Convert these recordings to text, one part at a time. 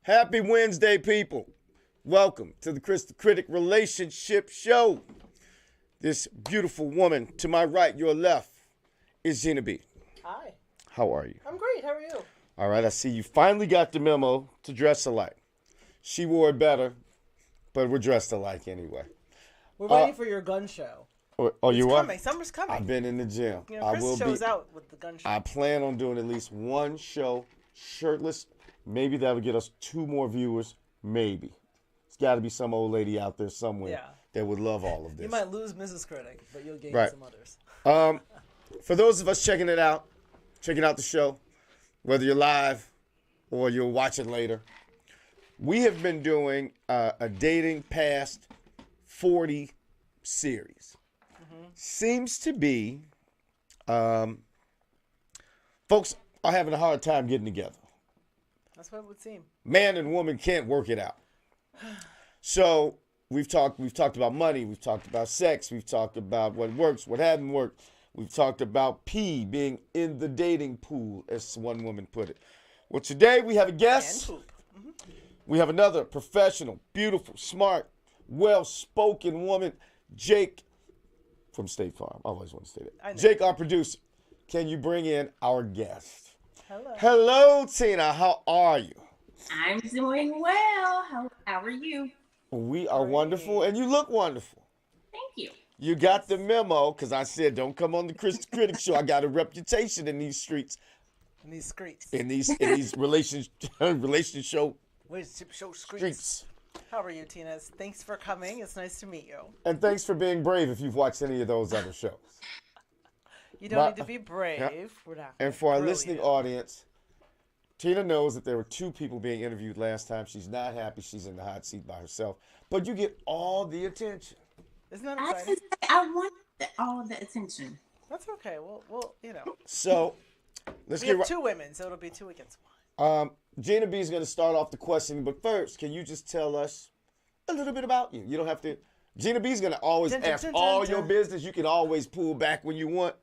Happy Wednesday, people. Welcome to the Kris the Critic Relationship Show. This beautiful woman to my right, your left, is Gina B. Hi. How are you? I'm great. How are you? All right, I see you finally got the memo to dress alike. She wore it better, but we're dressed alike anyway. We're waiting for your gun show. Oh, you are? Coming. Summer's coming. I've been in the gym. You know, Kris shows out with the gun show. I plan on doing at least one show shirtless. Maybe that'll get us 2 more viewers. Maybe. It's got to be some old lady out there somewhere that would love all of this. You might lose Mrs. Critic, but you'll gain some others. For those of us checking out the show, whether you're live or you'll watch it later, we have been doing a Dating Past 40 series. Seems to be folks are having a hard time getting together. That's what it would seem. Man and woman can't work it out. So we've talked about money, we've talked about sex, we've talked about what works, what hadn't worked. We've talked about pee being in the dating pool, as one woman put it. Well, today we have a guest. And poop. We have another professional, beautiful, smart, well-spoken woman, Jake from State Farm. I always want to say that. Jake, our producer. Can you bring in our guest? Hello. Hello, Tina. How are you? I'm doing well. How are you? We are wonderful, and you look wonderful. Thank you. You got the memo, because I said, don't come on the Kris the Critic show. I got a reputation in these streets. In these streets. In these relationship show streets. How are you, Tina? Thanks for coming. It's nice to meet you. And thanks for being brave if you've watched any of those other shows. You don't need to be brave. Yeah. We're not. And for our listening audience, Tina knows that there were 2 people being interviewed last time. She's not happy. She's in the hot seat by herself. But you get all the attention. Isn't that exciting? I want all the attention. That's okay. Well, you know. So, let's we have 2 women, so it'll be 2 against 1. Gina B is going to start off the questioning, but first, can you just tell us a little bit about you? You don't have to. Gina B is going to always ask all your business. You can always pull back when you want.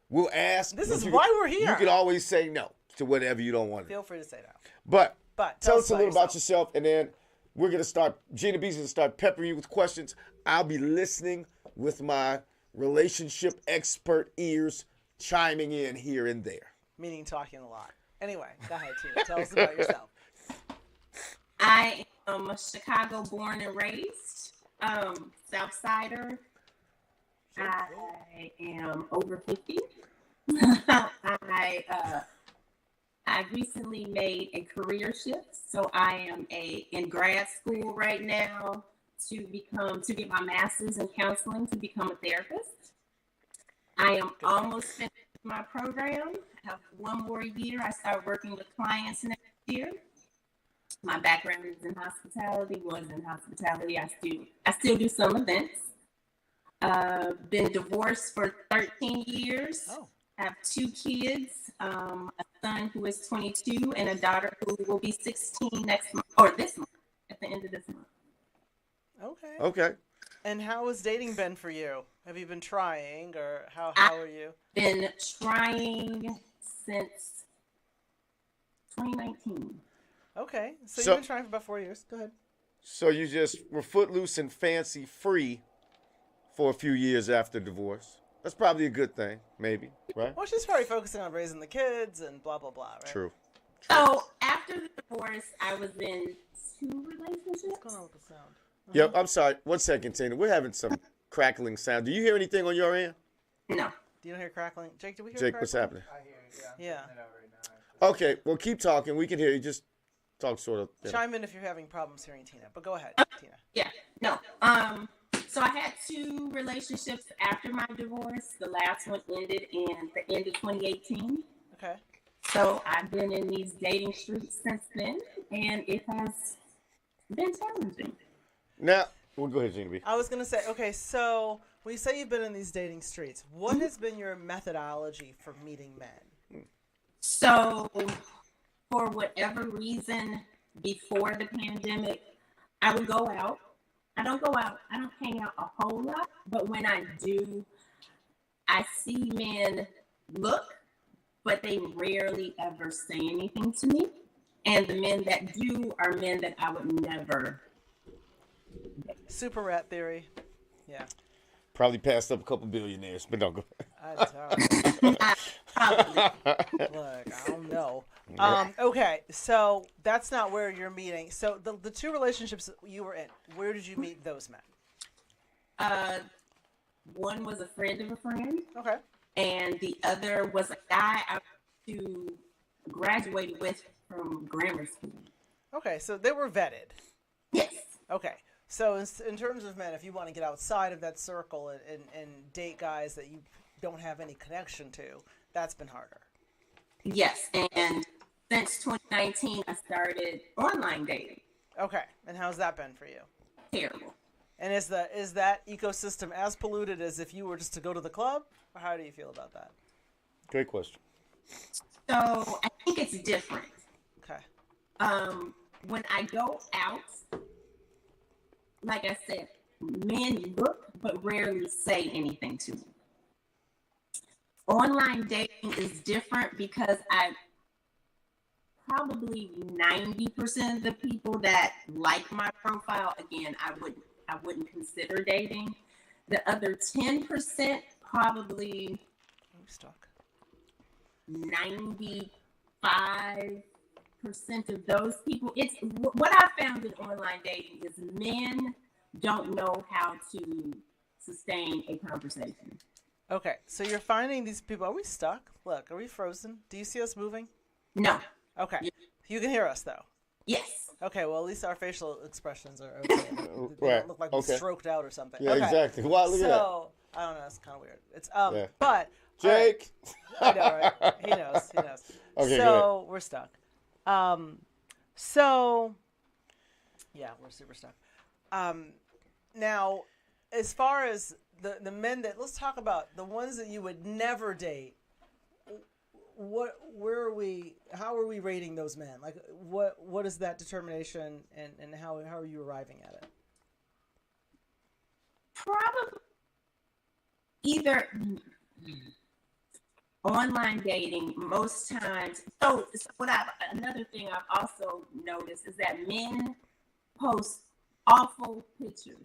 We'll ask. This is why we're here. You can always say no to whatever you don't want. Feel free to say no. But tell us a little about yourself, and then we're going to start. Gina B's going to start peppering you with questions. I'll be listening with my relationship expert ears, chiming in here and there. Meaning talking a lot. Anyway, go ahead, Tina. Tell us about yourself. I am Chicago born and raised, Southsider. I am over 50. I recently made a career shift, so I am in grad school right now to get my master's in counseling to become a therapist. I am almost finished my program. I have 1 more year. I start working with clients next year. My background is in hospitality. I still do some events. Been divorced for 13 years. Oh. I have 2 kids, a son who is 22 and a daughter who will be 16 next month, or this month, at the end of this month. Okay. And how has dating been for you? Have you been trying, or how are you? Been trying since 2019. Okay, so you've been trying for about 4 years. Go ahead. So you just were footloose and fancy free for a few years after divorce. That's probably a good thing, maybe, right? Well, she's probably focusing on raising the kids and blah, blah, blah, right? True. So after the divorce, I was in 2 relationships. What's going on with the sound? Yep, I'm sorry. 1 second, Tina. We're having some crackling sound. Do you hear anything on your end? No. Do you hear crackling? Jake, do we hear Jake, crackling? what's happening? I hear it, Yeah. Okay, well, keep talking. We can hear you. Just talk sort of. Chime in if you're having problems hearing Tina, but go ahead, Tina. Yeah, no. So I had 2 relationships after my divorce. The last one ended in the end of 2018. Okay. So I've been in these dating streets since then, and it has been challenging. Now, we'll go ahead, Gina B. I was going to say, okay, so when you say you've been in these dating streets, what has been your methodology for meeting men? So for whatever reason, before the pandemic, I would go out. I don't go out. I don't hang out a whole lot. But when I do, I see men look, but they rarely ever say anything to me. And the men that do are men that I would never. Super rat theory. Yeah. Probably passed up a couple billionaires, but don't go. I don't Probably. Look, I don't know. Okay, so that's not where you're meeting. So the two relationships that you were in, where did you meet those men? One was a friend of a friend, Okay. and the other was a guy I graduated with from grammar school. Okay, so they were vetted. Yes. Okay, so in terms of men, if you want to get outside of that circle and date guys that you don't have any connection to, that's been harder. Yes, and since 2019, I started online dating. Okay, and how's that been for you? Terrible. And is that ecosystem as polluted as if you were just to go to the club? Or how do you feel about that? Great question. So I think it's different. Okay. When I go out, like I said, men look but rarely say anything to me. Online dating is different because probably 90% of the people that like my profile, again, I wouldn't consider dating. The other 10% probably I'm stuck. 95% of those people. It's what I found in online dating is men don't know how to sustain a conversation. Okay, so you're finding these people. Are we stuck? Look, are we frozen? Do you see us moving? No. Okay. You can hear us, though. Yes. Okay, well, at least our facial expressions are okay. They Right. don't look like we stroked out or something. Yeah, okay. exactly. Wow, look at that. So, I don't know. It's kind of weird. It's Yeah. But Jake. I know, right? He knows. Okay, so we're stuck. So yeah, we're super stuck. Now, as far as the men that, let's talk about the ones that you would never date. Where are we? How are we rating those men? Like, what is that determination, and how are you arriving at it? Probably either online dating most times. So another thing I've also noticed is that men post awful pictures.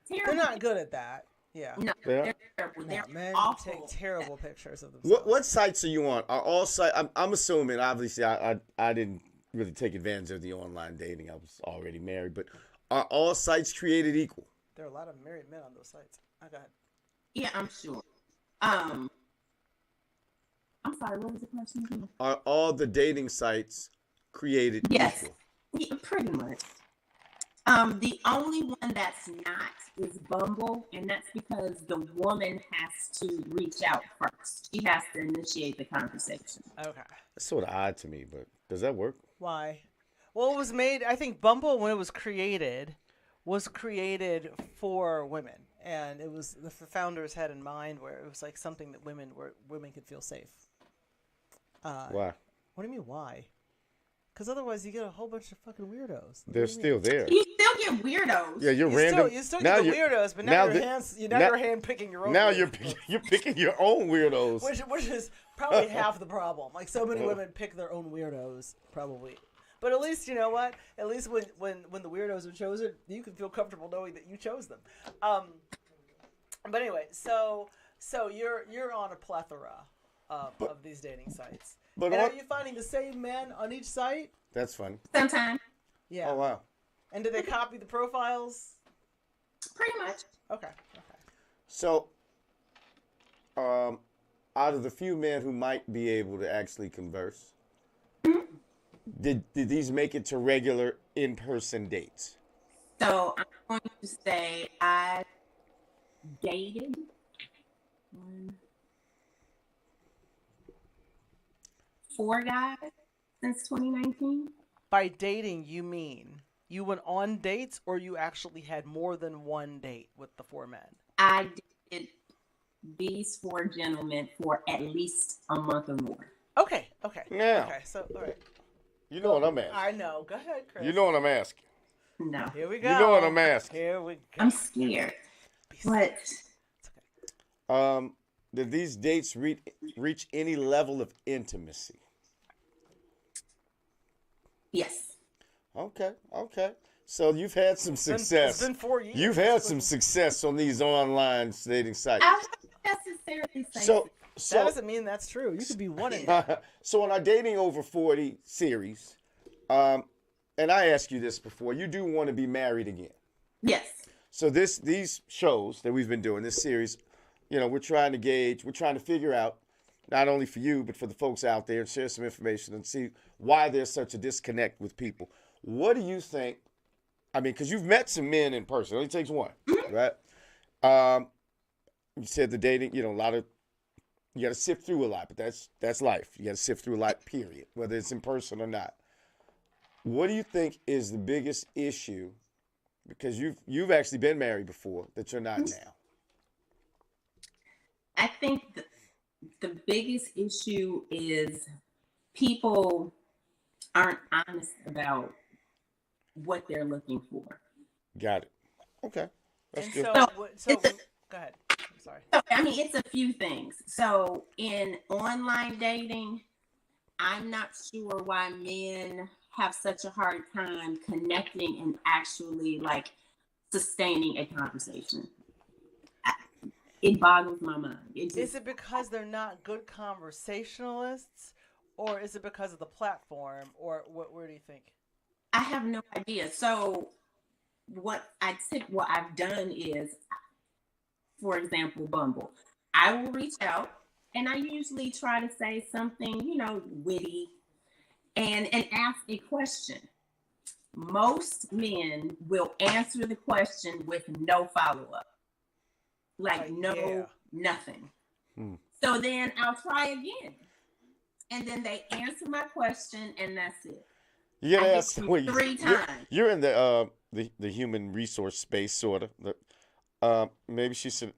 Terrible. They're not good at that. Yeah. No, Yeah. they're terrible. No, They're men awful. take terrible pictures of themselves. What sites are you on? Are all sites? I'm assuming. Obviously, I didn't really take advantage of the online dating. I was already married, but are all sites created equal? There are a lot of married men on those sites. I got. Yeah, I'm sure. I'm sorry. What was the question again? Are all the dating sites created Yes. equal? Yeah, pretty much. The only one that's not is Bumble, and that's because the woman has to reach out first. She has to initiate the conversation. Okay. That's sort of odd to me, but does that work? Why? Well, it was made. I think Bumble, when it was created for women, and it was the founders had in mind where it was like something that women could feel safe. Why? What do you mean? Why? Because otherwise, you get a whole bunch of fucking weirdos. They're still there. You still get weirdos. Yeah, you're You random. still now get the you're- weirdos, but now now the- you're hand picking your own. Now weirdos. you're picking your own weirdos. which is probably half the problem. Like, so many women pick their own weirdos, probably. But at least, you know what? At least when the weirdos are chosen, you can feel comfortable knowing that you chose them. But anyway, so you're on a plethora of these dating sites. But and all- are you finding the same men on each site? That's funny. Sometimes, Yeah. Oh wow. And do they copy the profiles? pretty much. Okay. So, out of the few men who might be able to actually converse, did these make it to regular in-person dates? So I'm going to say I dated 4 guys since 2019. By dating, you mean you went on dates, or you actually had more than one date with the 4 men? I did these 4 gentlemen for at least a month or more. Okay. Now, Okay. So, all right. you know what I'm asking. I know. Go ahead, Chris. You know what I'm asking. No, Here we go. You know what I'm asking. Here we go. I'm scared. But Did these dates reach any level of intimacy? Yes. Okay. So you've had some success. It's been 4 years. You've had some success on these online dating sites. I wouldn't necessarily say So, That doesn't mean that's true. You could be one in. so on our Dating Over 40 series, and I asked you this before, you do want to be married again. yes. So these shows that we've been doing, this series, we're trying to figure out, not only for you, but for the folks out there, and share some information and see why there's such a disconnect with people. What do you think? I mean, because you've met some men in person. It only takes one, right? You said the dating, you got to sift through a lot, but that's life. You got to sift through a lot, period, whether it's in person or not. What do you think is the biggest issue? Because you've actually been married before that you're not now. I think the biggest issue is people aren't honest about what they're looking for. Got it. Okay. That's And good. go ahead. I'm sorry. So, I mean, it's a few things. So in online dating, I'm not sure why men have such a hard time connecting and actually like sustaining a conversation. It boggles my mind. Is it because they're not good conversationalists, or is it because of the platform, or where do you think? I have no idea. So what I've done is, for example, Bumble. I will reach out and I usually try to say something, witty and ask a question. Most men will answer the question with no follow-up. Nothing. So then I'll try again. And then they answer my question and that's it. You gotta I ask get you 3 times. You're in the human resource space, sort of. Maybe she should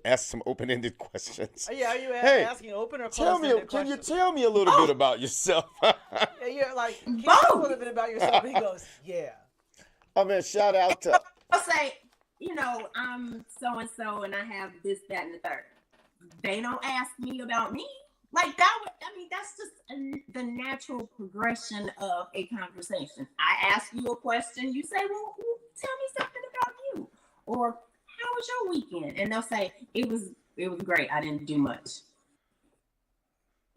ask some open-ended questions. Yeah, are you Hey, asking open or Can you questions? tell me a little bit about yourself? Yeah, you're like, can you tell a little bit about yourself? He goes, yeah. Oh man, shout out to. I'll say, I'm so and so, and I have this, that, and the third. They don't ask me about me. Like that. That's just the natural progression of a conversation. I ask you a question, you say, "Well, tell me something about you," or "How was your weekend?" And they'll say, "It was great. I didn't do much."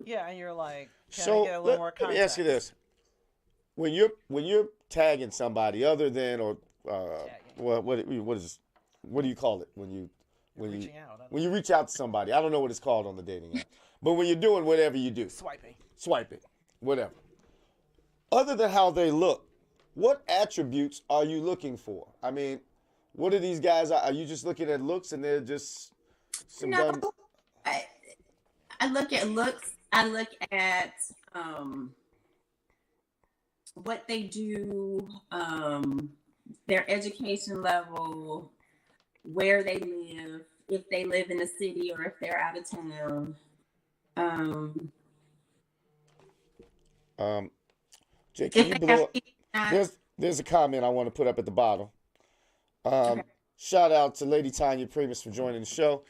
Yeah, and you're like, can So I get a little more let context? me ask you this: when you're tagging somebody other than what do you call it when you Reaching out. when you reach out to somebody? I don't know what it's called on the dating app, but when you're doing whatever you do, swiping, whatever. Other than how they look, what attributes are you looking for? I mean, what are these guys? Are you just looking at looks and they're just some dumb? I look at looks. I look at what they do, their education level, where they live, if they live in a city or if they're out of town. Jay, can you blow up? There's a comment I want to put up at the bottom. Okay. Shout out to Lady Tanya Primus for joining the show.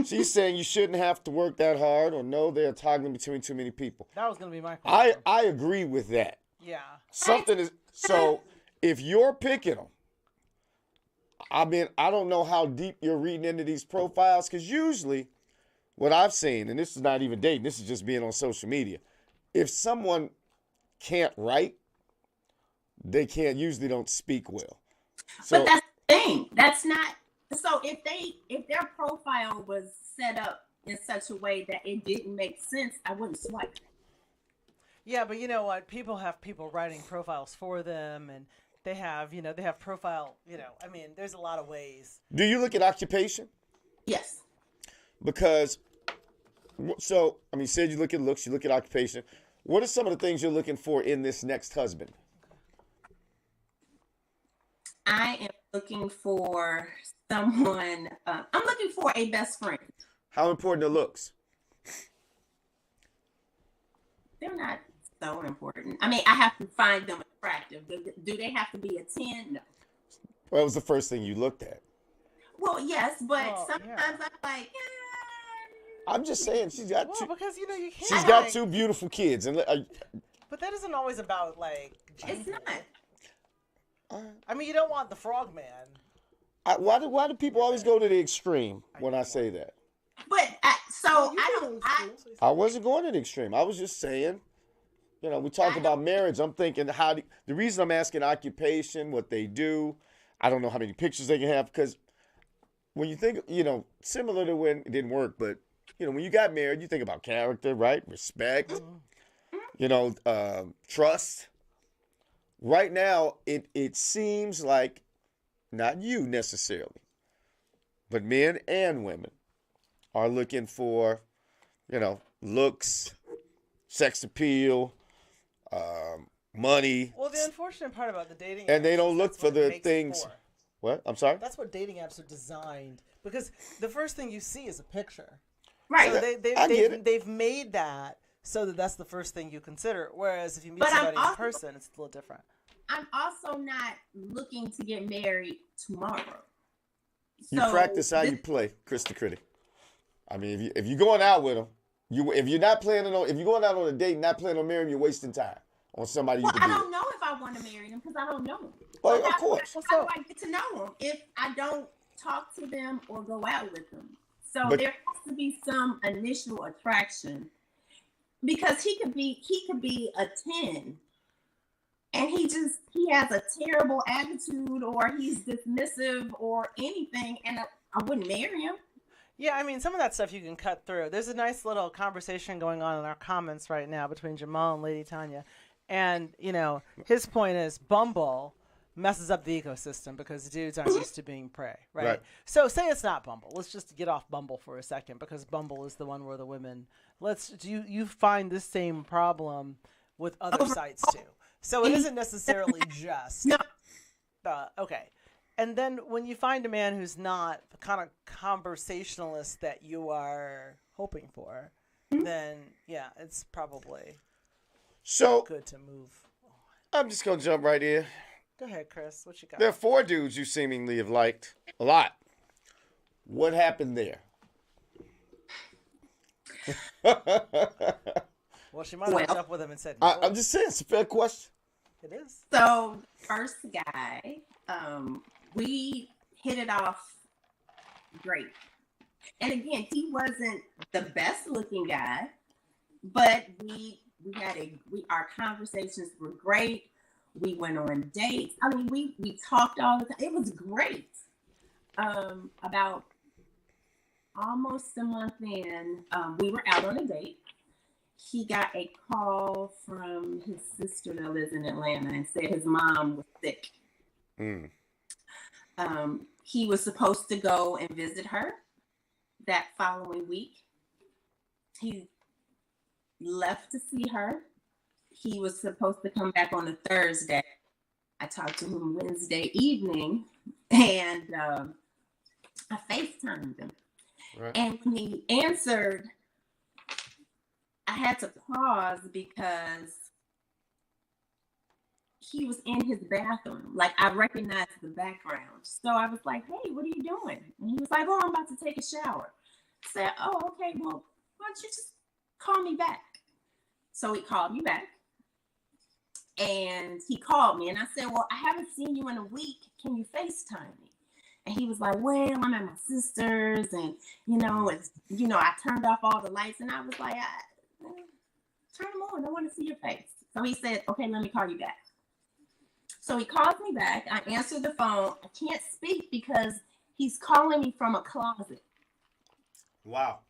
She's saying you shouldn't have to work that hard or know they're toggling between too many people. That was going to be my question. I agree with that. Yeah. So if you're picking them, I mean, I don't know how deep you're reading into these profiles, because usually what I've seen, and this is not even dating, this is just being on social media, if someone can't write, they usually don't speak well. So, but that's the thing. That's not. So if their profile was set up in such a way that it didn't make sense, I wouldn't swipe. Yeah, but you know what? People have people writing profiles for them, and they have profile, I mean, there's a lot of ways. do you look at occupation? Yes. Because, so, I mean, you said you look at looks, you look at occupation. What are some of the things you're looking for in this next husband? I am looking for someone. I'm looking for a best friend. How important are looks? They're not so important. I mean, I have to find them attractive. Do they have to be a 10? No. Well, that was the first thing you looked at. Well, yes, but Well, sometimes yeah. I'm like, I'm just saying, she's got Well, two. because you can't. She's got two beautiful kids, and But But that isn't always about like. It's not. I mean, you don't want the frogman. Why do people always go to the extreme when I say that? But I wasn't going to the extreme. I was just saying, we talk about marriage. I'm thinking the reason I'm asking occupation, what they do, I don't know how many pictures they can have, because when you think, similar to when it didn't work, but, when you got married, you think about character, right? Respect, trust. Right now, it seems like, not you necessarily, but men and women are looking for, looks, sex appeal, money. Well, the unfortunate part about the dating and apps they don't is look that's for what it the makes things. for. What? I'm sorry? That's what dating apps are designed, because the first thing you see is a picture. Right. So I get it. they've made that so that that's the first thing you consider. Whereas if you meet But somebody in person, it's a little different. I'm also not looking to get married tomorrow. You practice how you play, Kris the Critic. I mean, if you're going out with them, if you're going out on a date and not planning on marrying, you're wasting time on somebody you can I be don't with. know if I want to marry them because I don't know them. Well, So of course. How do I get to know them if I don't talk to them or go out with them? So But- there has to be some initial attraction, because he could be a 10 and he has a terrible attitude, or he's dismissive or anything, and I wouldn't marry him. Yeah, I mean, some of that stuff you can cut through. There's a nice little conversation going on in our comments right now between Jamal and Lady Tanya. And, his point is Bumble messes up the ecosystem because dudes aren't used to being prey, right? So say it's not Bumble. Let's just get off Bumble for a second, because Bumble is the one where the women, you find this same problem with other sites too. So it isn't necessarily just, okay. And then when you find a man who's not the kind of conversationalist that you are hoping for, then yeah, it's probably good to move on. I'm just going to jump right in. Go ahead, Kris. What you got? There are 4 dudes you seemingly have liked a lot. What happened there? Well, she might have hooked up with him and said no. I'm just saying, it's a fair question. It is. So first guy, we hit it off great. And again, he wasn't the best looking guy, but our conversations were great. We went on dates. I mean, we talked all the time. It was great. About almost a month in, we were out on a date. He got a call from his sister that lives in Atlanta and said his mom was sick. He was supposed to go and visit her that following week. He left to see her. He was supposed to come back on a Thursday. I talked to him Wednesday evening, and I FaceTimed him. Right. And when he answered, I had to pause because he was in his bathroom. Like, I recognized the background. So I was like, hey, what are you doing? And he was like, oh, I'm about to take a shower. I said, oh, okay, well, why don't you just call me back? So he called me back. And he called me. And I said, well, I haven't seen you in a week. Can you FaceTime me? And he was like, well, I'm at my sister's. And, I turned off all the lights. And I was like, turn them on. I want to see your face. So he said, okay, let me call you back. So he calls me back. I answer the phone. I can't speak because he's calling me from a closet. Wow.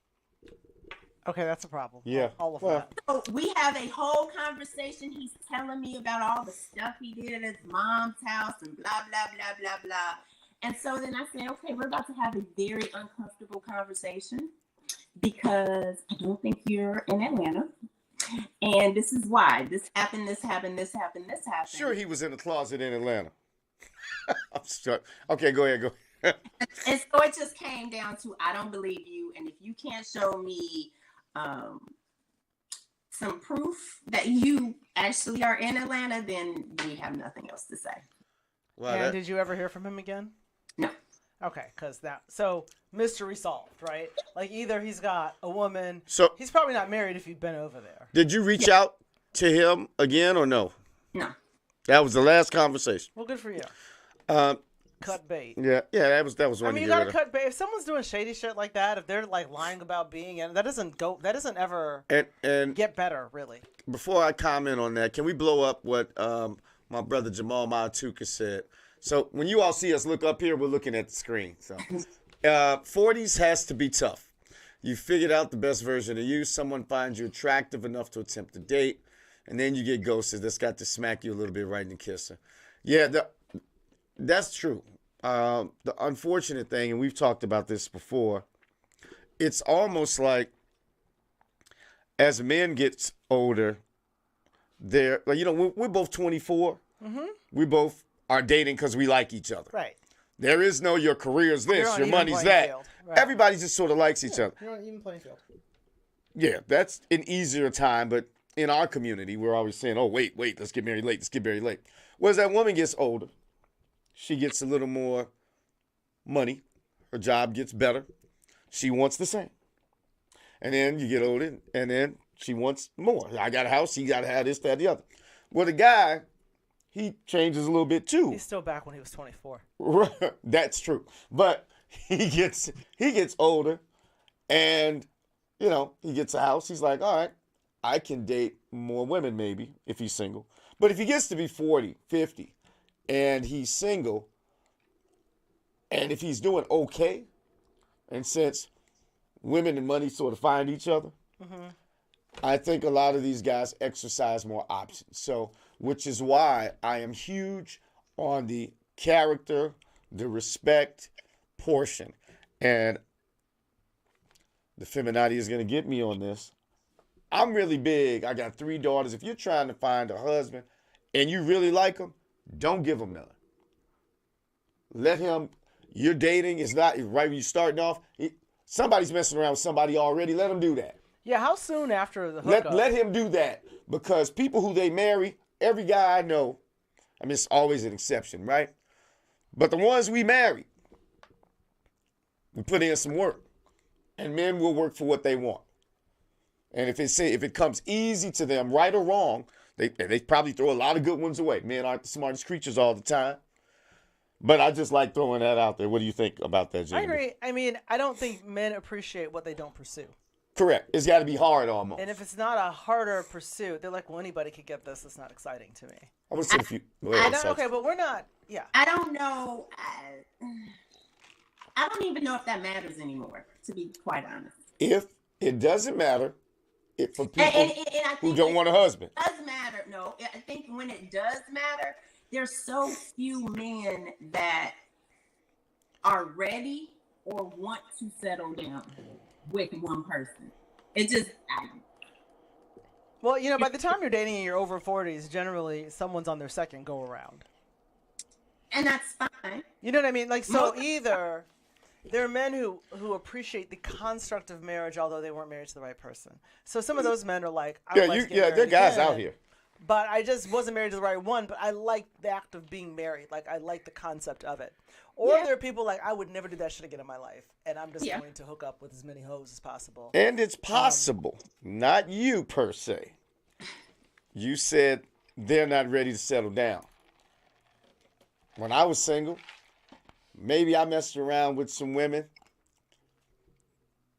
Okay, that's a problem. Yeah. All of that. So we have a whole conversation. He's telling me about all the stuff he did at his mom's house and blah, blah, blah, blah, blah. And so then I said, okay, we're about to have a very uncomfortable conversation because I don't think you're in Atlanta. And this is why. This happened, this happened, this happened, this happened. Sure, he was in the closet in Atlanta. I'm sorry. Okay, go ahead. And so it just came down to, I don't believe you. And if you can't show me some proof that you actually are in Atlanta, then we have nothing else to say. Well, and did you ever hear from him again? No. Okay, so mystery solved, right? Like either he's got a woman, so he's probably not married if you've been over there. Did you reach out to him again or no? No. That was the last conversation. Well, good for you. Um, Cut bait. yeah, that was one. I mean, you gotta cut bait. If someone's doing shady shit like that, if they're like lying about being in, that doesn't ever and get better, really. before I comment on that, can we blow up what my brother Jamal Maatuka said? So when you all see us look up here, we're looking at the screen. So 40s has to be tough. You figured out the best version of you. Someone finds you attractive enough to attempt to date, and then you get ghosted. That's got to smack you a little bit right in the kisser. Yeah, that's true. The unfortunate thing, and we've talked about this before, it's almost like as men get older, they're like, we're both 24. Mm-hmm. We both are dating because we like each other. Right. There is no your career's this, your money's that. Right. Everybody just sort of likes each other. You're on an even playing field. Yeah, that's an easier time, but in our community, we're always saying, oh, wait, let's get married late. Whereas that woman gets older, she gets a little more money, her job gets better, she wants the same. And then you get older, and then she wants more. I got a house, he got to have this, that, the other. Well, the guy, he changes a little bit too. He's still back when he was 24. That's true. But he gets older, and, he gets a house. He's like, all right, I can date more women maybe if he's single. But if he gets to be 40, 50, and he's single, and if he's doing okay, and since women and money sort of find each other, mm-hmm. I think a lot of these guys exercise more options. So, which is why I am huge on the character, the respect portion. And the feminati is going to get me on this. I'm really big. I got 3 daughters. If you're trying to find a husband and you really like him, don't give him none. Let him, you're dating, it's not right when you're starting off. Somebody's messing around with somebody already. Let him do that. Yeah, how soon after the hookup? Let him do that, because people who they marry, every guy I know, I mean, it's always an exception, right? But the ones we marry, we put in some work, and men will work for what they want. And if it comes easy to them, right or wrong, they probably throw a lot of good ones away. Men aren't the smartest creatures all the time. But I just like throwing that out there. What do you think about that, Gina? I agree. I mean, I don't think men appreciate what they don't pursue. Correct. It's got to be hard almost. And if it's not a harder pursuit, they're like, well, anybody could get this. It's not exciting to me. I would say if you... Okay, but we're not... Yeah. I don't know. I don't even know if that matters anymore, to be quite honest. If it doesn't matter, for people who don't want a husband. It does matter. No, I think when it does matter, there's so few men that are ready or want to settle down with one person. It just... Well, by the time you're dating and you're over 40s, generally someone's on their second go around. And that's fine. You know what I mean? Like, so either there are men who appreciate the construct of marriage, although they weren't married to the right person. So some of those men are like, there are guys out here. But I just wasn't married to the right one, but I like the act of being married. Like, I like the concept of it. Or there are people like, I would never do that shit again in my life, and I'm just going to hook up with as many hoes as possible. And it's possible, not you per se. You said they're not ready to settle down. When I was single, maybe I messed around with some women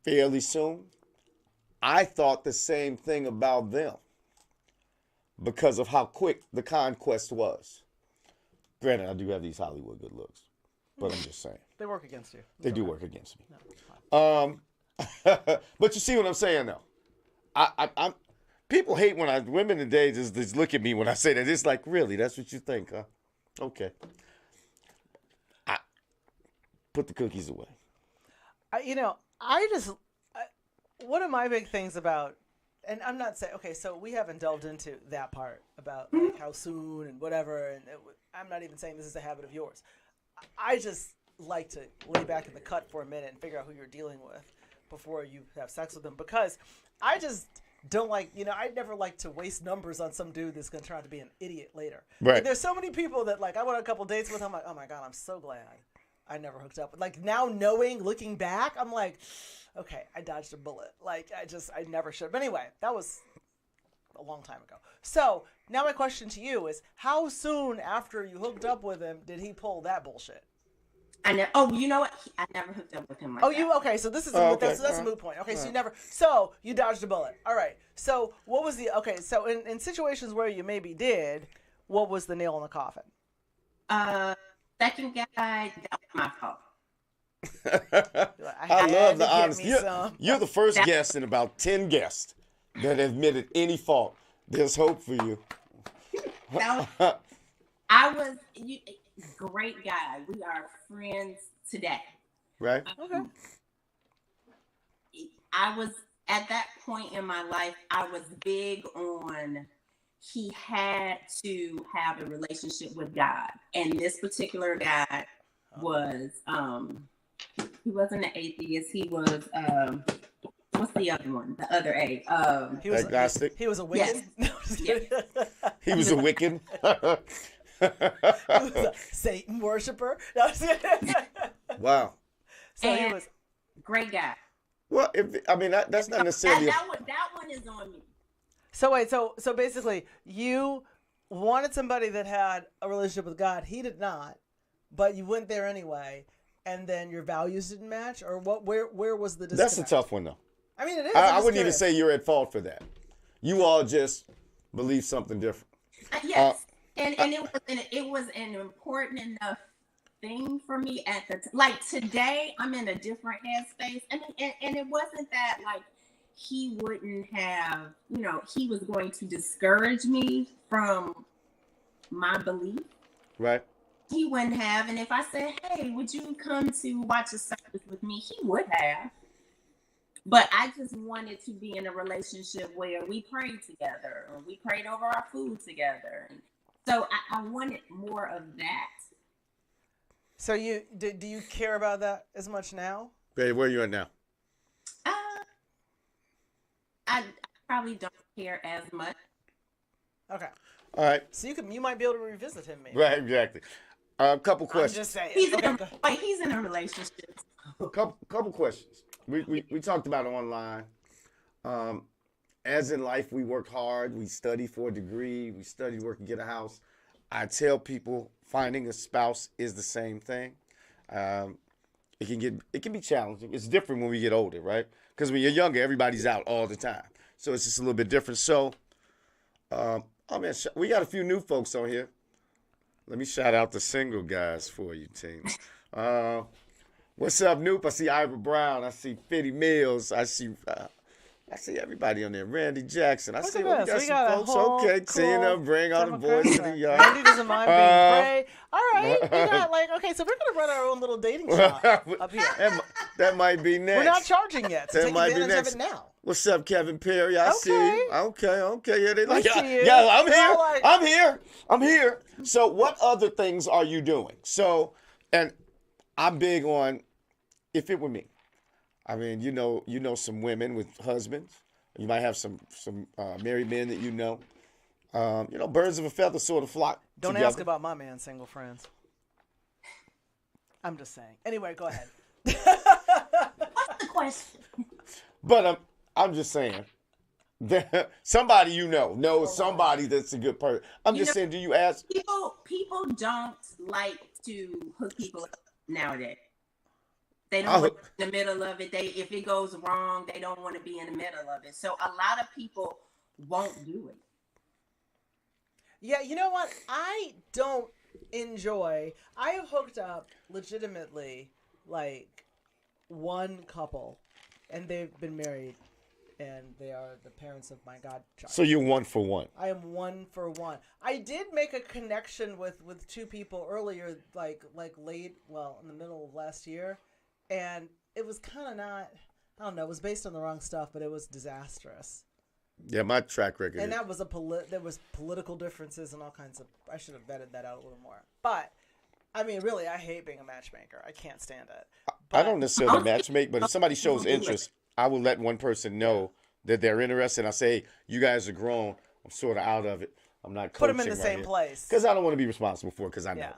fairly soon. I thought the same thing about them because of how quick the conquest was. Granted, I do have these Hollywood good looks, but I'm just saying. They work against you. They do work against me. No, but you see what I'm saying, though? I'm people hate when women today just look at me when I say that. It's like, really? That's what you think, huh? Okay. Put the cookies away. One of my big things about, and I'm not saying, okay, so we haven't delved into that part about like how soon and whatever, and I'm not even saying this is a habit of yours. I just like to lay back in the cut for a minute and figure out who you're dealing with before you have sex with them, because I just don't like, I'd never like to waste numbers on some dude that's going to turn out to be an idiot later. Right. Like, there's so many people that, like, I went on a couple dates with, I'm like, oh my God, I'm so glad I never hooked up. Like, now looking back, I'm like, okay, I dodged a bullet. Like, I never should. But anyway, that was a long time ago. So now my question to you is, how soon after you hooked up with him did he pull that bullshit? I know. Oh, you know what? I never hooked up with him like that. You okay? So this is that's a moot point. Okay, so you never. So you dodged a bullet. All right. So what was the okay? So in situations where you maybe did, what was the nail in the coffin? Second guy, that was my fault. I love the honesty. You're the first guest in about 10 guests that admitted any fault. There's hope for you. Great guy. We are friends today. Right. Okay. I was at that point in my life, I was big on he had to have a relationship with God. And this particular guy was he wasn't an atheist. He was what's the other one? The other A. He was agnostic. He was a Wiccan. Yes. He was a Wiccan. He was a Satan worshiper. Wow. So and he was great guy. Well, that's not necessarily. That one is on me. So wait, so basically, you wanted somebody that had a relationship with God. He did not, but you went there anyway, and then your values didn't match, or what? Where was the disconnect? That's a tough one, though. I mean, it is. I wouldn't even say you're at fault for that. You all just believe something different. Yes, and it was an important enough thing for me at the like today. I'm in a different headspace. I mean, and it wasn't that like he wouldn't have, he was going to discourage me from my belief. Right. He wouldn't have. And if I said, hey, would you come to watch a service with me? He would have. But I just wanted to be in a relationship where we prayed together, or we prayed over our food together. So I wanted more of that. So do you care about that as much now? Babe, where are you at now? I probably don't care as much. Okay. All right. So you might be able to revisit him, maybe. Right, exactly. A couple questions. I'm just saying. He's in a relationship. Couple questions. We talked about online. As in life, we work hard. We study for a degree. We study, work, and get a house. I tell people finding a spouse is the same thing. It can be challenging. It's different when we get older, right? Because when you're younger, everybody's out all the time. So it's just a little bit different. So, we got a few new folks on here. Let me shout out the single guys for you, team. What's up, Noop? I see Ira Brown. I see Fitty Mills. I see everybody on there. Randy Jackson. We got some folks. Okay, Tina, bring all the boys to the yard. Randy doesn't mind being prey. All right, we got okay. So we're gonna run our own little dating shop up here. That might be next. We're not charging yet. So that take might be advantage next. of it now. What's up, Kevin Perry? I see you. Okay. Yeah, they like. see you. Yeah, I'm here. So, what other things are you doing? So, and I'm big on, if it were me. I mean, you know some women with husbands. You might have some married men that you know. Birds of a feather sort of flock Don't together. ask about my man's single friends. I'm just saying. Anyway, go ahead. What's the question? But I'm just saying. Somebody knows somebody that's a good person. I'm just saying, do you ask? People don't like to hook people up nowadays. They don't want to be in the middle of it. If it goes wrong, they don't want to be in the middle of it. So a lot of people won't do it. Yeah, you know what? I don't enjoy. I have hooked up legitimately like one couple, and they've been married, and they are the parents of my godchild. So you're 1 for 1. I am 1 for 1. I did make a connection with 2 people earlier, like late, in the middle of last year. And it was kind of not, I don't know, it was based on the wrong stuff, but it was disastrous. Yeah, my track record. And that was there was political differences and all kinds of, I should have vetted that out a little more. But, I mean, really, I hate being a matchmaker. I can't stand it. I don't necessarily matchmake, but if somebody shows interest, I will let one person know that they're interested. I say, you guys are grown. I'm sort of out of it. I'm not coaching. Put them in the same place. Because I don't want to be responsible for it because I know. Yeah.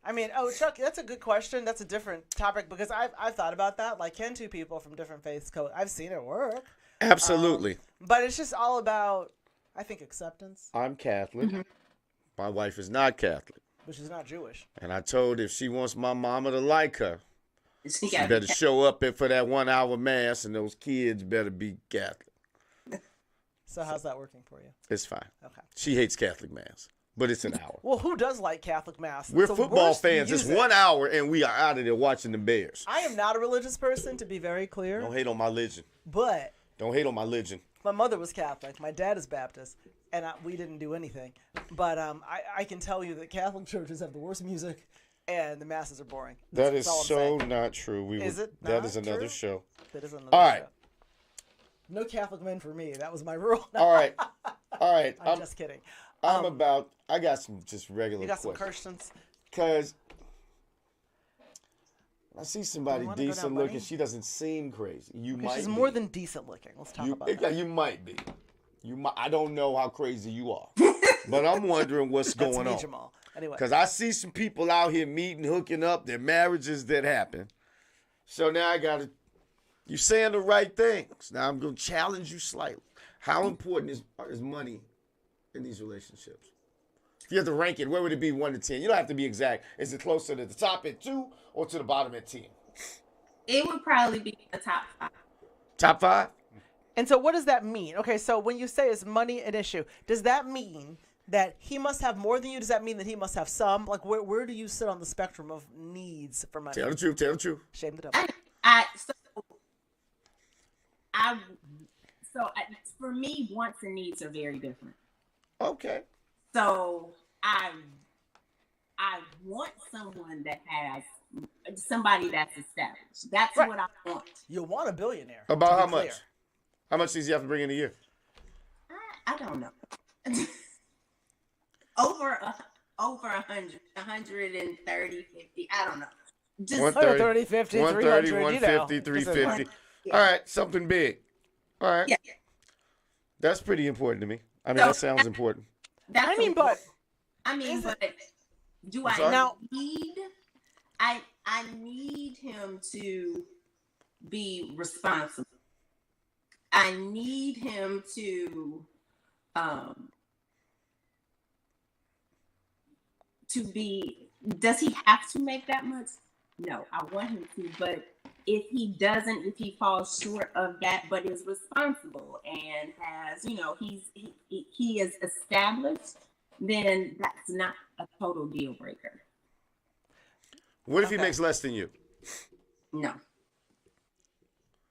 I mean, Chuck, that's a good question. That's a different topic because I've thought about that. Like, can 2 people from different faiths I've seen it work. Absolutely. But it's just all about, I think acceptance, I'm Catholic. My wife is not Catholic. but she's not Jewish. And I told her if she wants my mama to like her, She she got better show up for that 1 hour mass, and those kids better be Catholic. So how's that working for you? It's fine. Okay. She hates Catholic mass, but it's an hour. Well, who does like Catholic mass? We're It's the football worst fans. It's music. 1 hour, and we are out of there watching the Bears. I am not a religious person, to be very clear. Don't hate on my religion. But Don't hate on my religion. my mother was Catholic. My dad is Baptist, and we didn't do anything. But I can tell you that Catholic churches have the worst music, and the masses are boring. That is all I'm so saying. not true. Is it That not is another true? show. That is another All right. show. No Catholic men for me. That was my rule. All right. All right. I'm just kidding. I got some just regular You got some questions. questions? Because I see Do somebody you wanna go decent down looking. Bunny? She doesn't seem crazy. You might She's be. more than decent looking. Let's talk about that. You might be. I don't know how crazy you are. But I'm wondering what's That's going me, on. Jamal. Anyway. Because I see some people out here meeting, hooking up, their marriages that happen. So now I got to, you're saying the right things. Now I'm going to challenge you slightly. How important is money in these relationships? If you have to rank it, where would it be 1 to 10? You don't have to be exact. Is it closer to the top at 2 or to the bottom at 10? It would probably be the top 5. Top 5? And so what does that mean? Okay, so when you say is money an issue, does that mean that he must have more than you? Does that mean that he must have some? Like, where do you sit on the spectrum of needs for money? Tell the truth. Tell the truth. Shame the devil. For me, wants and needs are very different. Okay. So I want someone that has somebody that's established. That's Right. what I want. You want a billionaire. About to be how much? clear. How much does he have to bring in a year? I don't know. over 100, 130, 50. I don't know. Just 130, 50, 130, 300, 150, you know. 350. Yeah. All right, something big. All right. Yeah. That's pretty important to me. I mean, So- that sounds important. That's I mean, but is it- do I'm I sorry? Now- need? I need him to be responsible. I need him to be. Does he have to make that much? No, I want him to, but if he doesn't, if he falls short of that, but is responsible and has, he is established, then that's not a total deal breaker. What if he Okay. makes less than you? No.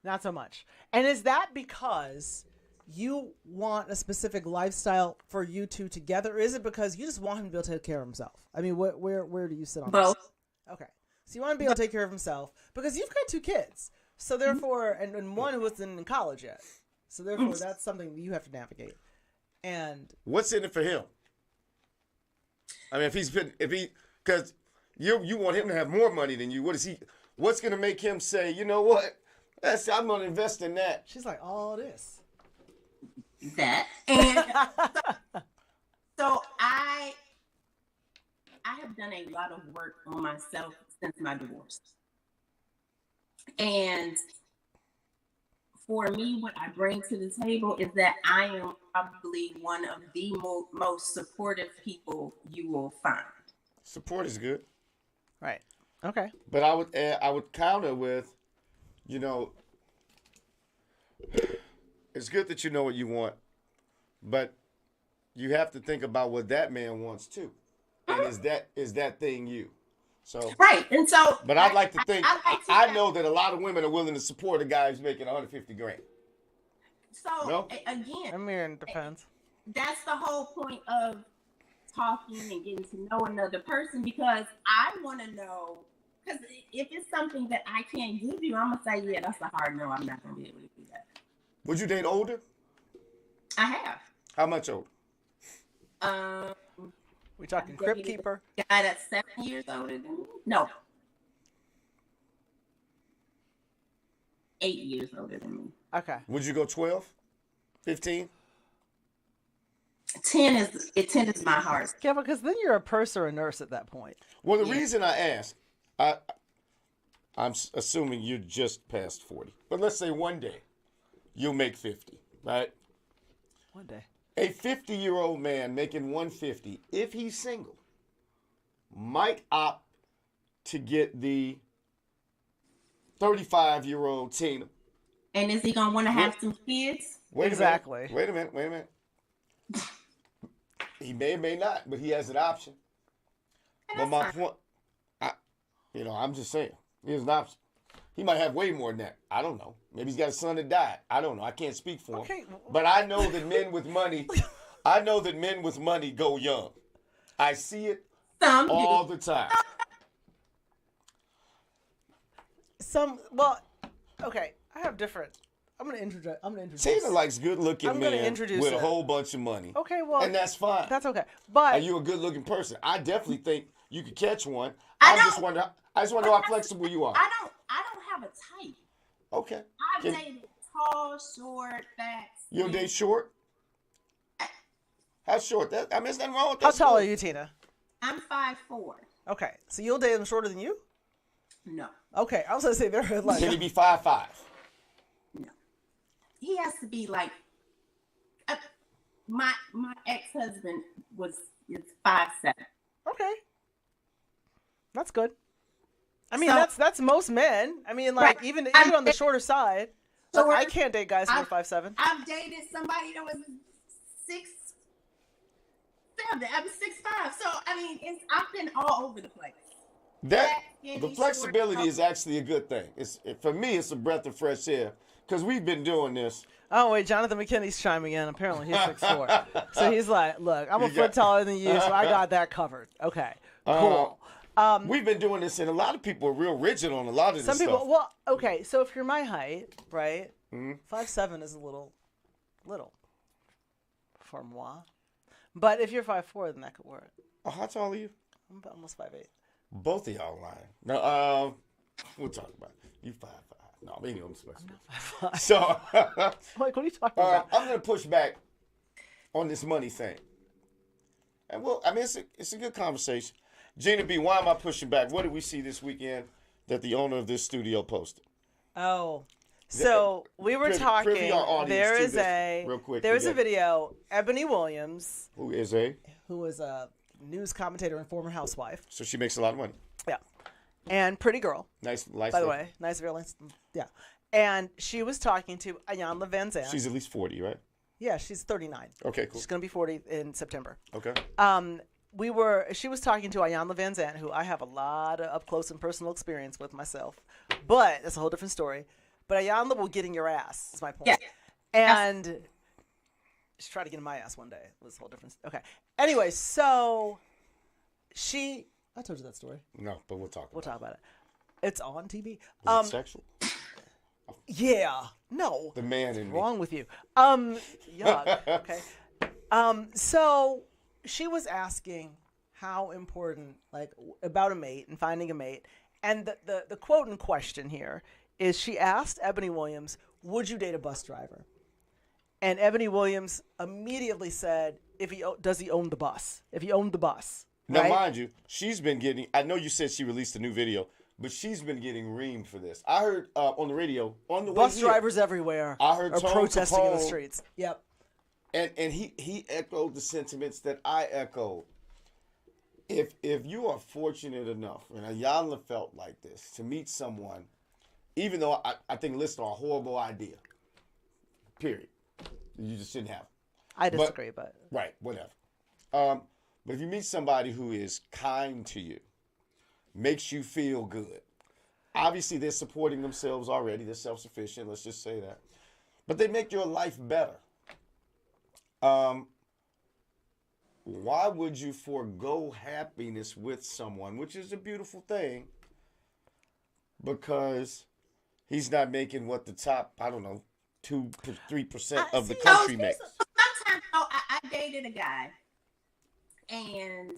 Not so much. And is that because you want a specific lifestyle for you two together, or is it because you just want him to be able to take care of himself? I mean, where do you sit on Both. this? Okay. So you want to be able to take care of himself because you've got 2 kids. So therefore, and one who isn't in college yet. So therefore, that's something that you have to navigate. And What's in it for him? I mean, because you want him to have more money than you. What's going to make him say, you know what? I'm going to invest in that. she's like, all this. That. And so I have done a lot of work on myself since my divorce. And for me, what I bring to the table is that I am probably one of the most supportive people you will find. Support is good. Right. Okay. But I would counter with, it's good that you know what you want, but you have to think about what that man wants too. And is that thing you? So Right. And so but I'd like to think I have- know that a lot of women are willing to support a guy who's making 150 grand. So No? again, I mean, it depends. that's the whole point of talking and getting to know another person, because I want to know, because if it's something that I can't give you, I'm gonna say, yeah, that's a hard no. I'm not gonna be able to do that. Would you date older? I have. How much older? We talking Crypt Keeper? Guy that's 7 years older than me. No. 8 years older than me. Okay. Would you go 12? 15? 10 is my heart. Yeah, because then you're a purse or a nurse at that point. Well, the Yeah. reason I ask, I'm assuming you're just past 40. But let's say one day you'll make 50, right? One day. A 50-year-old man making 150, if he's single, might opt to get the 35-year-old Tina. And is he gonna want to have some kids? Wait Exactly. Wait a minute. He may or may not, but he has an option. But my point, I'm just saying, he has an option. He might have way more than that. I don't know. Maybe he's got a son that died. I don't know. I can't speak for him. Okay. But I know that men with money, go young. I see it all the time. Okay. I have different. I'm gonna introduce. Tina likes good-looking I'm gonna men introduce with a it. whole bunch of money. Okay, well, and that's fine. That's okay. But Are you a good-looking person? I definitely think you could catch one. I just wonder how flexible you are. I don't have a type. Okay. I've dated tall, short, fat. You don't date short? How short? There's nothing wrong with that. how tall are you, Tina? I'm 5'4". Okay, so you'll date him shorter than you? No. Okay, I was gonna say they're like. Can he be 5'5"? No. He has to be like. My ex-husband is 5'7". Okay. That's good. I mean, that's most men. I mean, like, Right. even on the shorter side. So I can't date guys who are 5'7". I've dated somebody that was 6'7". I was 6'5". So I mean, I've been all over the place. The flexibility is actually a good thing. For me, it's a breath of fresh air because we've been doing this. Oh wait, Jonathan McKinney's chiming in. Apparently he's 6'4". So he's like, "Look, I'm a foot taller than you, so I got that covered." Okay, cool. We've been doing this, and a lot of people are real rigid on a lot of this Some stuff. people, well, okay, so if you're my height, right, 5'7" is a little for moi. But if you're 5'4", then that could work. Oh, how tall are you? I'm about almost 5'8". Both of y'all lying. No, we'll talk about it. You 5'5". No, maybe I'm special. I'm not 5'5". So, Like, what are you talking about? I'm gonna push back on this money thing. And it's a good conversation. Gina B, why am I pushing back? What did we see this weekend that the owner of this studio posted? Oh, so we were talking. There is a video. Ebony Williams, who is a news commentator and former housewife. So she makes a lot of money. Yeah, and pretty girl. Nice, by the way, nice, very nice. Yeah, and she was talking to Ayanna Van Zandt. She's at least 40, right? Yeah, she's 39. Okay, cool. She's gonna be 40 in September. Okay. She was talking to Ayanna Van Zandt, who I have a lot of up close and personal experience with myself, but that's a whole different story. But Ayanna will get in your ass. Is my point. Yeah. And she tried to get in my ass one day. It was a whole different. Okay. Anyway, so I told you that story. No, but we'll talk about it. It's on TV. Is it sexual? Yeah. No. The man in What's me. wrong with you? Yuck. Okay. So she was asking how important, like, about a mate and finding a mate. And the quote in question here is she asked Ebony Williams, would you date a bus driver? And Ebony Williams immediately said, does he own the bus? If he owned the bus. Now, right? mind you, she's been getting, I know you said she released a new video, but she's been getting reamed for this. I heard on the radio, on the way Bus drivers everywhere are protesting in the streets. Yep. And he echoed the sentiments that I echoed. If you are fortunate enough, and Ayanna felt like this, to meet someone, even though I think lists are a horrible idea, period. You just shouldn't have. I disagree, but. Right, whatever. But if you meet somebody who is kind to you, makes you feel good, obviously they're supporting themselves already. They're self-sufficient, let's just say that. But they make your life better. Why would you forego happiness with someone, which is a beautiful thing, because he's not making what the top, 2-3% of the country makes? Sometimes, I dated a guy, and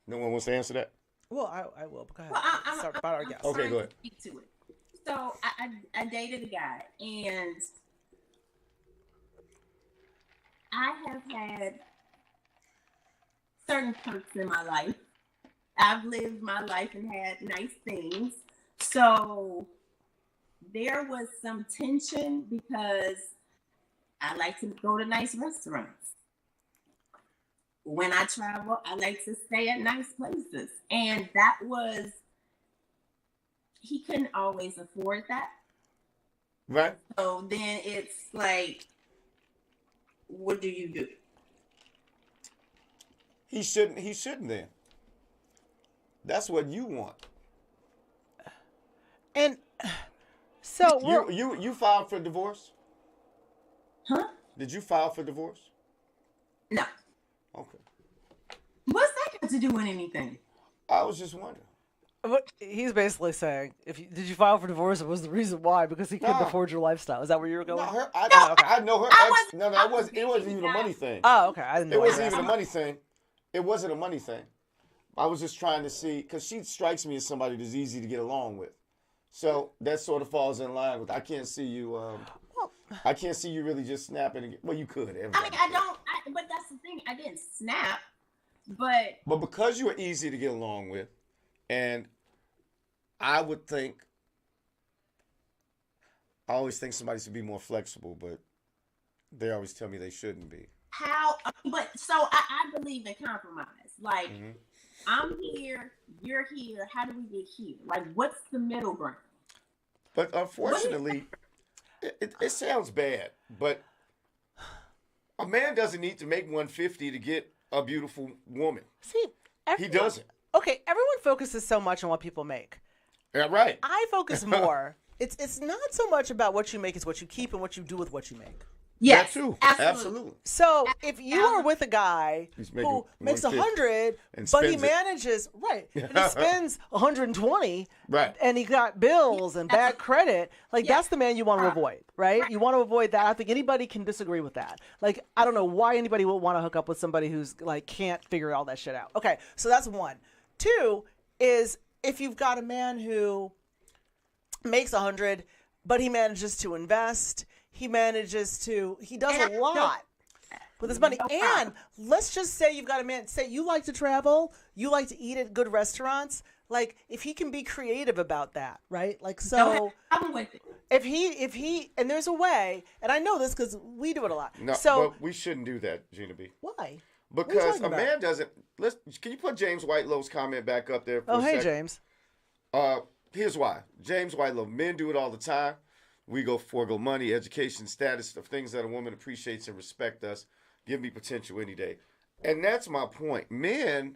no one wants to answer that? Well, I will. Go ahead. Well, Start about our guest. Okay, go ahead. Speak to it. So I dated a guy, and I have had certain perks in my life. I've lived my life and had nice things. So there was some tension because I like to go to nice restaurants. when I travel, I like to stay at nice places. And that was, he couldn't always afford that. Right. So then it's like, what do you do? He shouldn't then. That's what you want. And so You filed for divorce? Huh? Did you file for divorce? No. Okay. What's that got to do with anything? I was just wondering. what he's basically saying, did you file for divorce? It was the reason why, because he couldn't No. afford your lifestyle. Is that where you were going? No, Okay. I know her ex. wasn't- No, I it wasn't. It wasn't even a money thing. Oh, okay. I didn't know. It what wasn't you even a were money thing. It wasn't a money thing. I was just trying to see, because she strikes me as somebody that's easy to get along with. So that sort of falls in line with. I can't see you. I can't see you really just snapping. Well, you could. I mean, Everybody I could. don't. But that's the thing. I didn't snap. But But because you are easy to get along with, and I would think, I always think somebody should be more flexible, but they always tell me they shouldn't be. how? But so I believe in compromise. Like, Mhm. I'm here, you're here. How do we get here? Like, what's the middle ground? But unfortunately, it sounds bad, but a man doesn't need to make 150 to get a beautiful woman. See, He doesn't. Okay, everyone focuses so much on what people make. Yeah, right. I focus more. It's not so much about what you make; it's what you keep and what you do with what you make. Yes, That too. absolutely. So if you are with a guy He's who making makes 150 100, and but he spends it. manages and he spends 120, Right. and he got bills and bad credit, like that's the man you want to avoid, right? You want to avoid that. I think anybody can disagree with that. Like, I don't know why anybody would want to hook up with somebody who's like can't figure all that shit out. Okay, so that's one. Two is if you've got a man who makes 100, but he manages to invest. He does a lot with his money. And let's just say you've got a man, say you like to travel, you like to eat at good restaurants. Like, if he can be creative about that, right? Like, so I'm with it. if he, and there's a way, and I know this because we do it a lot. No, So but we shouldn't do that, Gina B. why? What are you Because talking a about? man doesn't. Can you put James Whitelow's comment back up there? For Oh, a hey, second? James. Here's why. James Whitelow. Men do it all the time. We forego money, education, status, the things that a woman appreciates and respect us. Give me potential any day. And that's my point. Men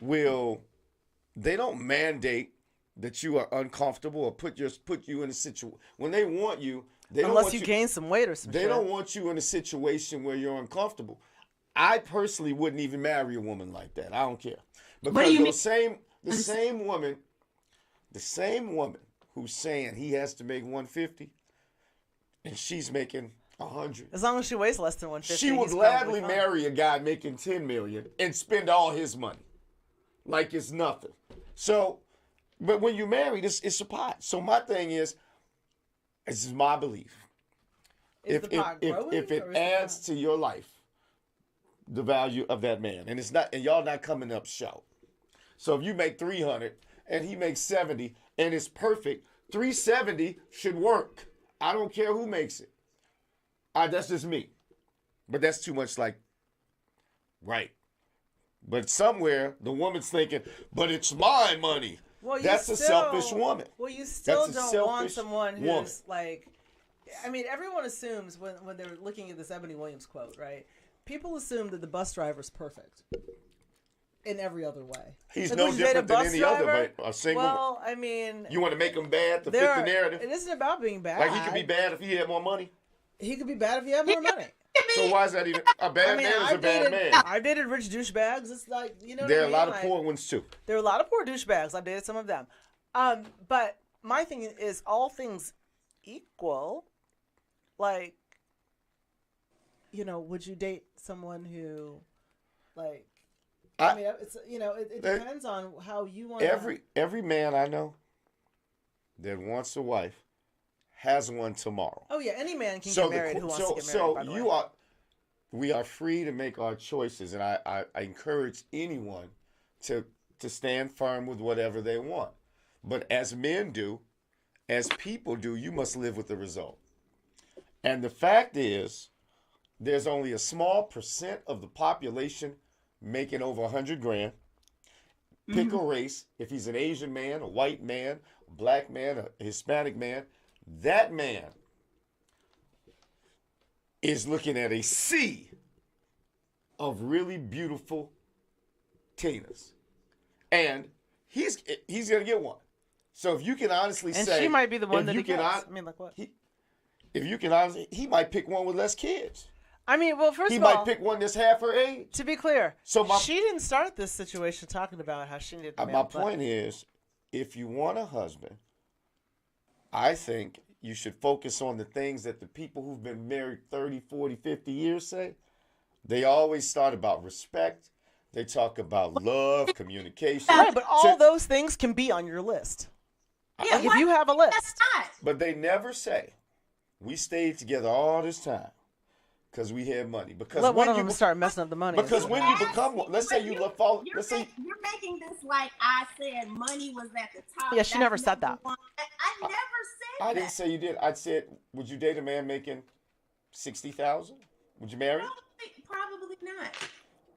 they don't mandate that you are uncomfortable or put you in a situation. When they want you, they don't Unless want you gain some weight or some They shit. don't want you in a situation where you're uncomfortable. I personally wouldn't even marry a woman like that. I don't care. Because you mean? the same woman who's saying he has to make 150 and she's making 100. As long as she weighs less than 150, She would he's probably gladly fine. marry a guy making 10 million and spend all his money like it's nothing. So, but when you marry, it's a pot. So my thing is, this is my belief. Is the pot growing, If it or is the adds pot- to your life, the value of that man, and it's not, and y'all not coming up short. So if you make 300 and he makes 70 and it's perfect, 370 should work. I don't care who makes it. That's just me. But that's too much like, right. But somewhere the woman's thinking, but it's my money. Well, That's a selfish woman. Well, you still That's a don't want selfish someone who's woman. like, I mean, everyone assumes when they're looking at this Ebony Williams quote, right? People assume that the bus driver's perfect in every other way. He's Like, no would you date a different than bus any other, driver? but a single. Well, I mean, You want to make him bad to fit there the are- narrative? It isn't about being bad. Like he could be bad if he had more money. He could be bad if he had more money. So why is that even a bad I mean, man is a bad man? I've dated rich douchebags. It's like, you know what There I are a mean? lot of Like, poor ones too. There are a lot of poor douchebags. I've dated some of them. But my thing is, all things equal, like, you know, would you date someone who, like, I mean, it's, you know, it depends on how you want. Every man I know that wants a wife has one tomorrow. Oh yeah, any man can get married who wants to get married. By the way. We are free to make our choices, and I encourage anyone to stand firm with whatever they want. But as men do, as people do, you must live with the result. And the fact is, there's only a small percent of the population making over 100 grand. Pick a race. If he's an Asian man, a white man, a black man, a Hispanic man, that man is looking at a sea of really beautiful Tinas. And he's going to get one. So if you can honestly And say... she might be the one if that you he can gets. I mean, like what? If you can honestly... He might pick one with less kids. I mean, well, first He of all... might pick one that's half her age. To be clear, So she didn't start this situation talking about how she needed a man. My point is, if you want a husband, I think you should focus on the things that the people who've been married 30, 40, 50 years say. They always start about respect. They talk about love, communication. Right, but all those things can be on your list. Yeah, Like if you have a That's list. not. But they never say, we stayed together all this time because we had money. Because Let one when of you them start messing up the money. Because when you become one, let's say But you follow, let's say you're making this like I said money was at the top. Yeah, she never said that. I never said that. I didn't say you did. I said, would you date a man making 60,000? Would you marry him? Probably not.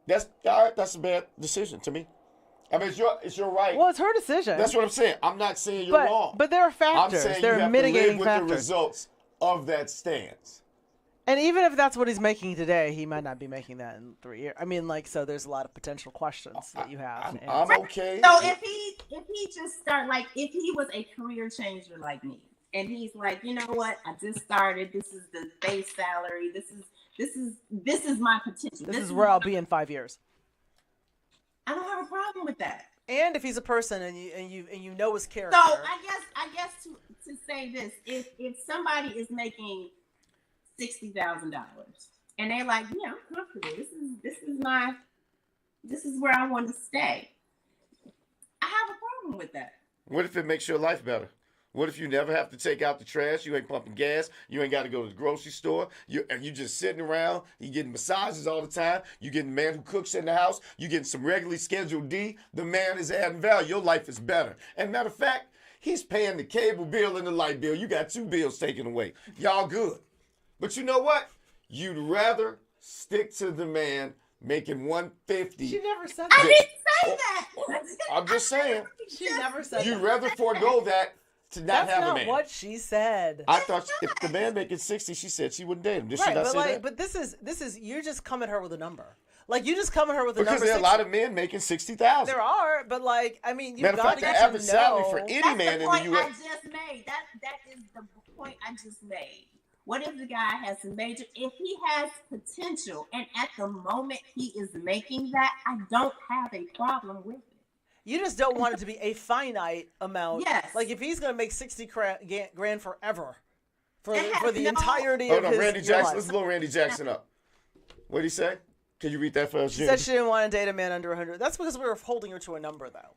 That's all right. That's a bad decision to me. I mean, it's your right. Well, it's her decision. That's what I'm saying. I'm not saying you're wrong. But there are I'm factors. saying There you are have mitigating to live with factors. the results of that stance. And even if that's what he's making today, he might not be making that in 3 years. I mean, like, so there's a lot of potential questions that you have. I'm okay. So if he just if he was a career changer like me, and he's like, you know what, I just started. This is the base salary. This is my potential. This is where I'll be in 5 years. I don't have a problem with that. And if he's a person and you know his character. So I guess to say this, if somebody is making $60,000 and they're like, yeah, I'm comfortable. This is where I want to stay. I have a problem with that. What if it makes your life better? What if you never have to take out the trash? You ain't pumping gas. You ain't got to go to the grocery store. You just sitting around. You getting massages all the time. You getting a man who cooks in the house. You getting some regularly scheduled D. The man is adding value. Your life is better. And matter of fact, he's paying the cable bill and the light bill. You got 2 bills taken away. Y'all good. But you know what? You'd rather stick to the man making 150. She never said I that. didn't say that. I'm just saying. She never said You'd that. rather forego that to not That's have not a man. what she said. I thought if the man making 60, she said she wouldn't date him. Did she Right, not but say like, that? but this is you're just coming at her with a number. Like you just come at her with a Because number. there are a lot of men making 60,000. There are, but like, I mean, you've Matter of got fact, to the get average to salary know. for any That's man the in point the U.S. I just made. That is the point I just made. What if the guy has if he has potential and at the moment he is making that, I don't have a problem with it. You just don't want it to be a finite amount. Yes. Like if he's going to make 60 grand forever, for It has the no- entirety Hold of on, his Randy your Jackson. life. Let's blow Randy Jackson up. What did he say? Can you read that for us, She Gina? said she didn't want to date a man under 100. That's because we were holding her to a number, though.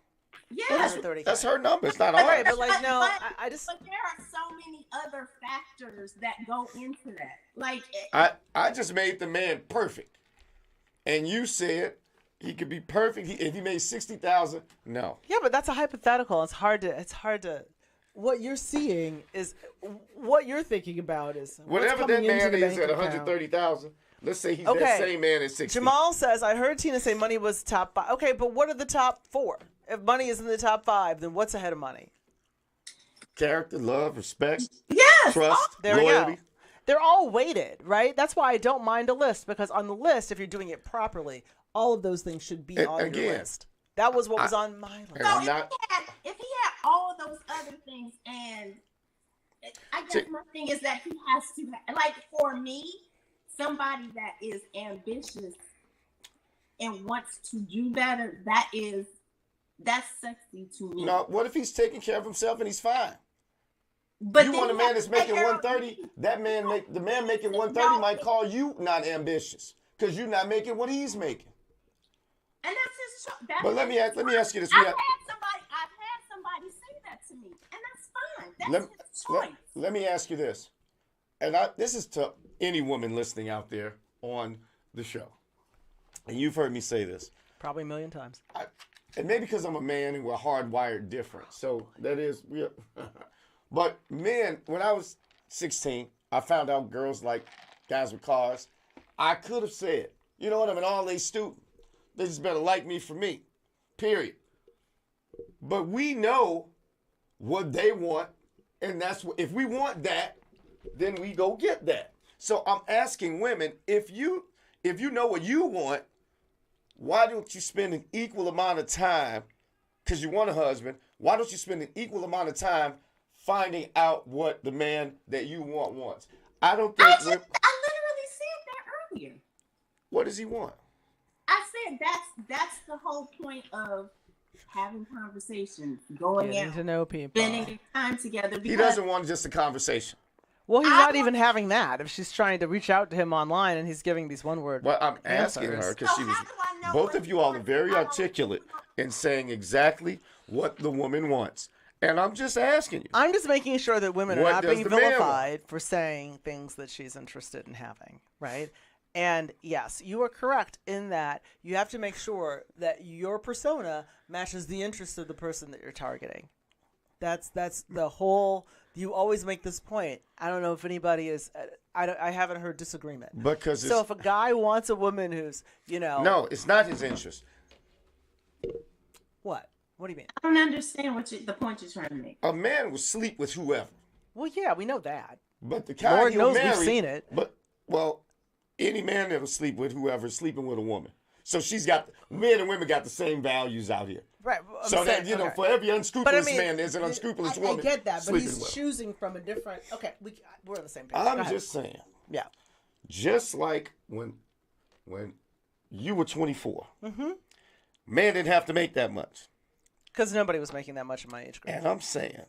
Yes. 130K. That's her number. It's not All ours. right, but like, no, I just. But there are so many other factors that go into that. Like, I just made the man perfect. And you said he could be perfect if he made 60,000. No. Yeah, but that's a hypothetical. It's hard to. What you're seeing is what you're thinking about is what's Whatever coming that into man the is bank at account. 130,000. Let's say he's Okay. that same man at 60. Jamal says, I heard Tina say money was top 5. Okay, but what are the top 4? If money is in the top 5, then what's ahead of money? Character, love, respect, yes. trust, There we loyalty. go. They're all weighted, right? That's why I don't mind a list, because on the list, if you're doing it properly, all of those things should be And on your again, list. That was what was on my list. And So I'm not- if he had all of those other things, and I guess my thing is that he has to, like, for me, somebody that is ambitious and wants to do better, that's sexy to me. No, what if he's taking care of himself and he's fine? But You then want a he man has that's to take making care of 130? me. The man making 130 might call you not ambitious because you're not making what he's making. And that's his choice. But let me ask you this. I've had somebody say that to me, and that's fine. That's his choice. Let me ask you this, and this is to any woman listening out there on the show, and you've heard me say this, Probably a million times. and maybe because I'm a man and we're hardwired different, so that is real. But men, when I was 16, I found out girls like guys with cars. I could have said, you know what, I'm an all-A student. They just better like me for me. Period. But we know what they want, and that's what, if we want that, then we go get that. So I'm asking women, if you know what you want, why don't you spend an equal amount of time, because you want a husband, why don't you spend an equal amount of time finding out what the man that you want wants? I don't think I literally said that earlier. What does he want? I said that's the whole point of having conversations, going Getting out, to know people. spending time together. He doesn't want just a conversation. Well, he's not even having that. If she's trying to reach out to him online and he's giving these one-word Well, I'm asking answers. her because she was. Both of you all are very articulate in saying exactly what the woman wants, and I'm just asking you. I'm just making sure that women are What not does being the man want? vilified for saying things that she's interested in having, right? And yes, you are correct in that you have to make sure that your persona matches the interests of the person that you're targeting. That's the whole. You always make this point. I don't know if anybody is. I haven't heard disagreement. Because So if a guy wants a woman who's, no, it's not his interest. What? What do you mean? I don't understand the point you're trying to make. A man will sleep with whoever, Well, yeah, we know that. but the kind Lord he'll knows marry, we've seen it. But any man that'll sleep with whoever is sleeping with a woman. So men and women got the same values out here. Right. So that okay. for every unscrupulous But I mean, man, there's an unscrupulous woman. I get that, but sleeping he's with him. choosing from a different. Okay, we're on the same page. Go I'm ahead. just saying. Yeah. Just like when you were 24, man didn't have to make that much. Because nobody was making that much in my age group. And I'm saying,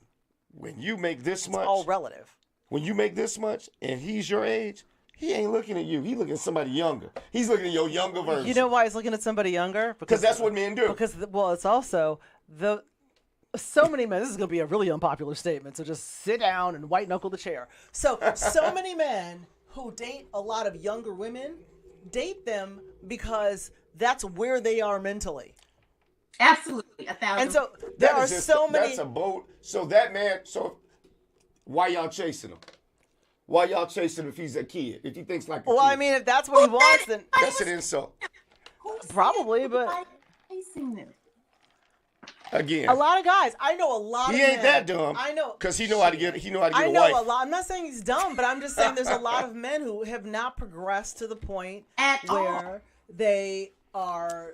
when you make this much, All relative. when you make this much, and he's your age, he ain't looking at you. He's looking at somebody younger. He's looking at your younger version. You know why he's looking at somebody younger? Because that's what men do. Because it's also so many men. This is going to be a really unpopular statement. So just sit down and white knuckle the chair. So many men who date a lot of younger women date them because that's where they are mentally. Absolutely, 1,000. And so there are so many. That's a bold. So that man. So why y'all chasing him? Why y'all chasing him if he's a kid? If he thinks like a Well, kid? I mean, if that's what he wants, then That's an insult. probably. But Facing them. Again, a lot of guys, I know a lot of he men. ain't that dumb. I know. Because he know how to get. He know how to get I a know wife. a lot. I'm not saying he's dumb, but I'm just saying there's a lot of men who have not progressed to the point where they are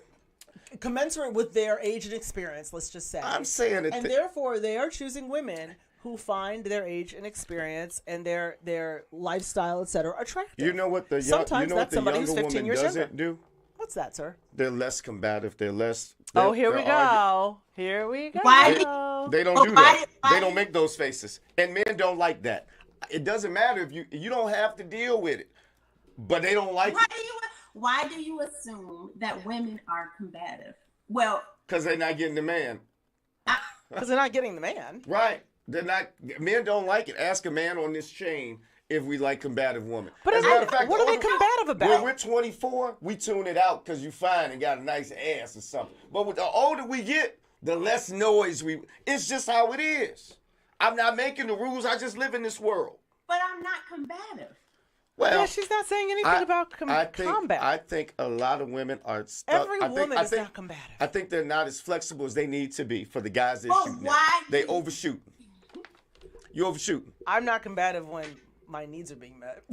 commensurate with their age and experience, let's just say. I'm saying it. And therefore, they are choosing women who find their age and experience and their lifestyle, etc., attractive. You know what the Sometimes that's somebody who's 15 woman years doesn't younger. do? What's that, sir? They're less combative. They're less. Oh, here we go. Here we go. They don't do that. They don't make those faces, and men don't like that. It doesn't matter if you don't have to deal with it, but they don't like it Why do you assume that women are combative? Well, because they're not getting the man. Because they're not getting the man. Right. They're not. Men don't like it. Ask a man on this chain if we like combative women. But As a matter of fact, what are they combative about? When we're 24, we tune it out because you fine and got a nice ass or something. But with the older we get, the less noise we. It's just how it is. I'm not making the rules. I just live in this world. but I'm not combative. Well, Yeah, she's not saying anything about combat. I think a lot of women are stuck. Every woman is not combative. I think they're not as flexible as they need to be for the guys they're Well, shooting why at. They do- overshoot. You overshooting. I'm not combative when my needs are being met.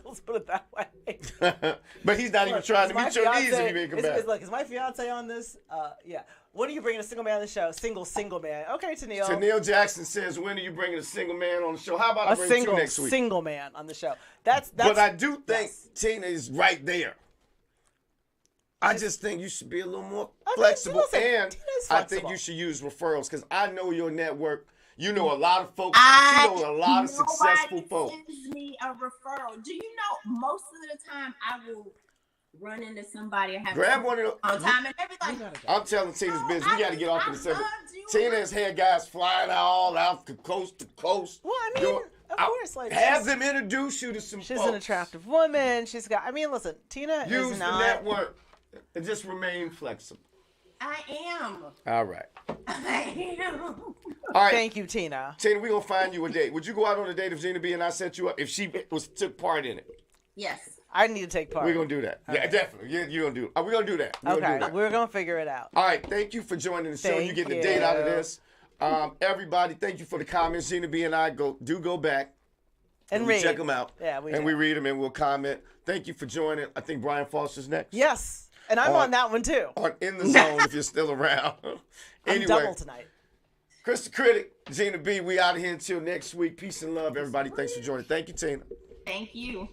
Let's put it that way. But he's not even trying to meet your needs if you're being combative. Look, is my fiance on this? Yeah. When are you bringing a single man on the show? Single man. Okay, Tennille. Tennille Jackson says, when are you bringing a single man on the show? How about I bring two next week? Single man on the show. That's But I do think yes. Tina is right there. I just think you should be a little more I think- flexible, listen, and Tina's I think flexible. you should use referrals because I know your network. You know a lot of folks. You know a lot of successful folks. Nobody sends me a referral. Do you know most of the time I will run into somebody or have Grab one of on those. time and everything. I'm telling Tina's business. We got to get off in the subject. love you. Tina has had guys flying all out coast to coast. Well, I mean, doing- of course, like have she's- them introduce you to some She's folks. an attractive woman. She's got. I mean, listen, Tina Use is the not. network and just remain flexible. I am. All right. I am. All right. Thank you, Tina. Tina, we're going to find you a date. Would you go out on a date if Gina B and I set you up? If she took part in it? Yes. I need to take part. We're going to do that. Yeah, definitely. You're going to do it. We're going to do that. We're Okay, gonna do that. we're going to figure it out. All right, thank you for joining the show. Thank You getting the you. date out of this. Everybody, thank you for the comments. Gina B and I go back And we read. check them out. Yeah, we and do. we read them and we'll comment. Thank you for joining. I think Brian Foster's next. Yes, and I'm on that one too. On In the Zone if you're still around. I'm Anyway, double tonight. Kris the Critic, Gina B, we out of here until next week. Peace and love, everybody. Thanks for joining. Thank you, Tina. Thank you.